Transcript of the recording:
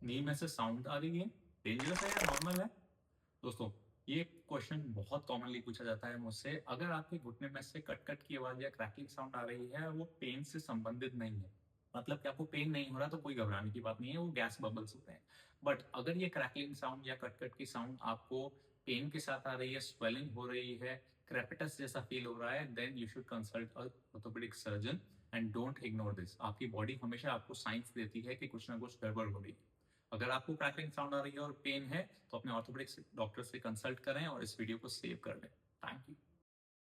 नी में से साउंड आ रही है, डेंजरस है या नॉर्मल है? दोस्तों, ये क्वेश्चन बहुत कॉमनली पूछा जाता है मुझसे। अगर आपके घुटने में से कट-कट की आवाज़ या क्रैकलिंग साउंड आ रही है, वो पेन से संबंधित नहीं है। मतलब कि आपको पेन नहीं हो रहा तो कोई घबराने की बात नहीं है, वो गैस बबल्स होते हैं। बट अगर ये क्रैकलिंग साउंड या कट-कट की साउंड आपको पेन के साथ आ रही है, स्वेलिंग हो रही है, क्रेपिटस जैसा फील हो रहा है, then you should consult a orthopedic surgeon and don't ignore this. आपकी बॉडी हमेशा आपको साइंस देती है कि कुछ ना कुछ गड़बड़ हो रही है। अगर आपको क्रैकलिंग साउंड आ रही है और पेन है, तो अपने ऑर्थोपेडिक्स डॉक्टर से कंसल्ट करें और इस वीडियो को सेव कर लें। Thank you.